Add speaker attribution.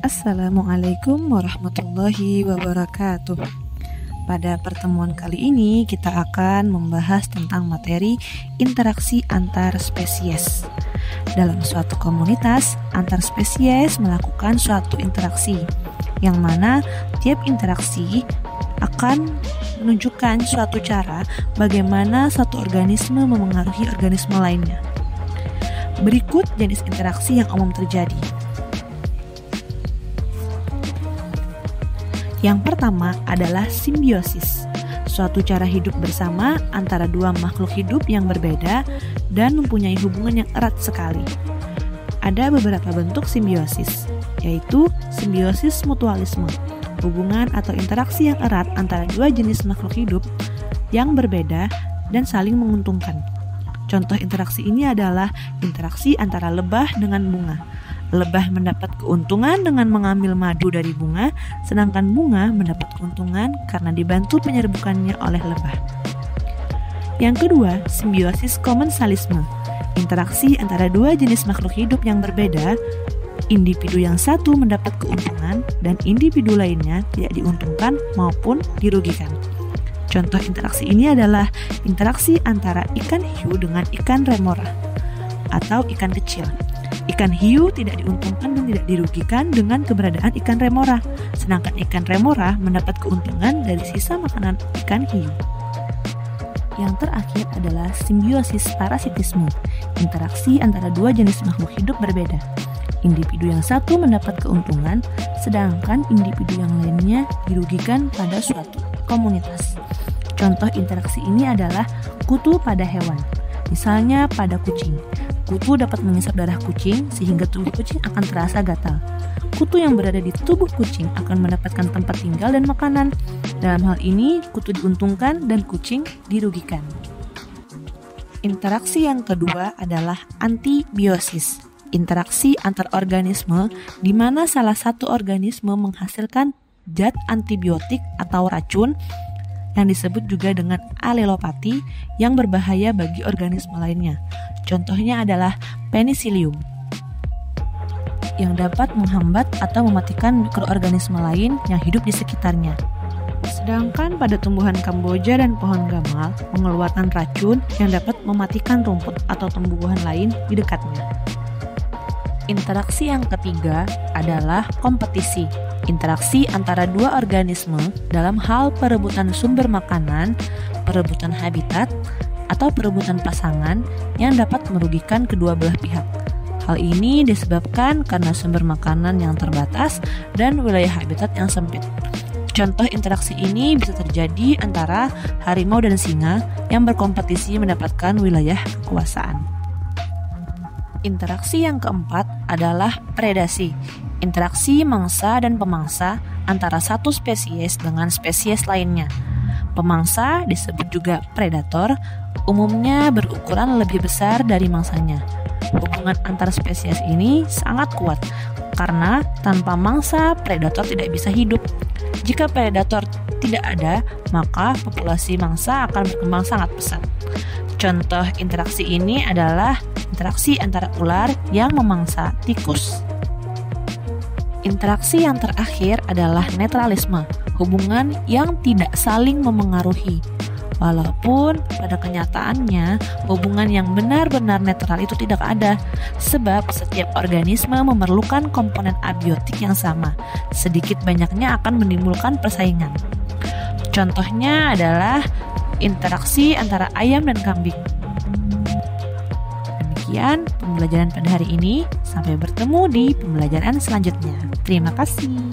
Speaker 1: Assalamualaikum warahmatullahi wabarakatuh. Pada pertemuan kali ini kita akan membahas tentang materi interaksi antar spesies. Dalam suatu komunitas, antar spesies melakukan suatu interaksi, yang mana tiap interaksi akan menunjukkan suatu cara bagaimana satu organisme memengaruhi organisme lainnya. Berikut jenis interaksi yang umum terjadi. Yang pertama adalah simbiosis, suatu cara hidup bersama antara dua makhluk hidup yang berbeda dan mempunyai hubungan yang erat sekali. Ada beberapa bentuk simbiosis, yaitu simbiosis mutualisme, hubungan atau interaksi yang erat antara dua jenis makhluk hidup yang berbeda dan saling menguntungkan. Contoh interaksi ini adalah interaksi antara lebah dengan bunga. Lebah mendapat keuntungan dengan mengambil madu dari bunga, sedangkan bunga mendapat keuntungan karena dibantu penyerbukannya oleh lebah. Yang kedua, simbiosis komensalisme, interaksi antara dua jenis makhluk hidup yang berbeda. Individu yang satu mendapat keuntungan dan individu lainnya tidak diuntungkan maupun dirugikan. Contoh interaksi ini adalah interaksi antara ikan hiu dengan ikan remora atau ikan kecil. Ikan hiu tidak diuntungkan dan tidak dirugikan dengan keberadaan ikan remora, sedangkan ikan remora mendapat keuntungan dari sisa makanan ikan hiu. Yang terakhir adalah simbiosis parasitisme, interaksi antara dua jenis makhluk hidup berbeda. Individu yang satu mendapat keuntungan, sedangkan individu yang lainnya dirugikan pada suatu komunitas. Contoh interaksi ini adalah kutu pada hewan, misalnya pada kucing. Kutu dapat mengisap darah kucing sehingga tubuh kucing akan terasa gatal. Kutu yang berada di tubuh kucing akan mendapatkan tempat tinggal dan makanan. Dalam hal ini, kutu diuntungkan dan kucing dirugikan. Interaksi yang kedua adalah antibiosis, interaksi antar organisme di mana salah satu organisme menghasilkan zat antibiotik atau racun yang disebut juga dengan alelopati yang berbahaya bagi organisme lainnya. Contohnya adalah penicillium yang dapat menghambat atau mematikan mikroorganisme lain yang hidup di sekitarnya. Sedangkan pada tumbuhan kamboja dan pohon gamal mengeluarkan racun yang dapat mematikan rumput atau tumbuhan lain di dekatnya. Interaksi yang ketiga adalah kompetisi, interaksi antara dua organisme dalam hal perebutan sumber makanan, perebutan habitat, atau perebutan pasangan yang dapat merugikan kedua belah pihak. Hal ini disebabkan karena sumber makanan yang terbatas dan wilayah habitat yang sempit. Contoh interaksi ini bisa terjadi antara harimau dan singa yang berkompetisi mendapatkan wilayah kekuasaan. Interaksi yang keempat adalah predasi, interaksi mangsa dan pemangsa antara satu spesies dengan spesies lainnya. Pemangsa disebut juga predator, umumnya berukuran lebih besar dari mangsanya. Hubungan antar spesies ini sangat kuat karena tanpa mangsa predator tidak bisa hidup. Jika predator tidak ada, maka populasi mangsa akan berkembang sangat pesat. Contoh interaksi ini adalah interaksi antara ular yang memangsa tikus. Interaksi yang terakhir adalah netralisme, hubungan yang tidak saling memengaruhi. Walaupun pada kenyataannya hubungan yang benar-benar netral itu tidak ada, sebab setiap organisme memerlukan komponen abiotik yang sama. Sedikit banyaknya akan menimbulkan persaingan. Contohnya adalah interaksi antara ayam dan kambing. Demikian pembelajaran pada hari ini. Sampai bertemu di pembelajaran selanjutnya. Terima kasih.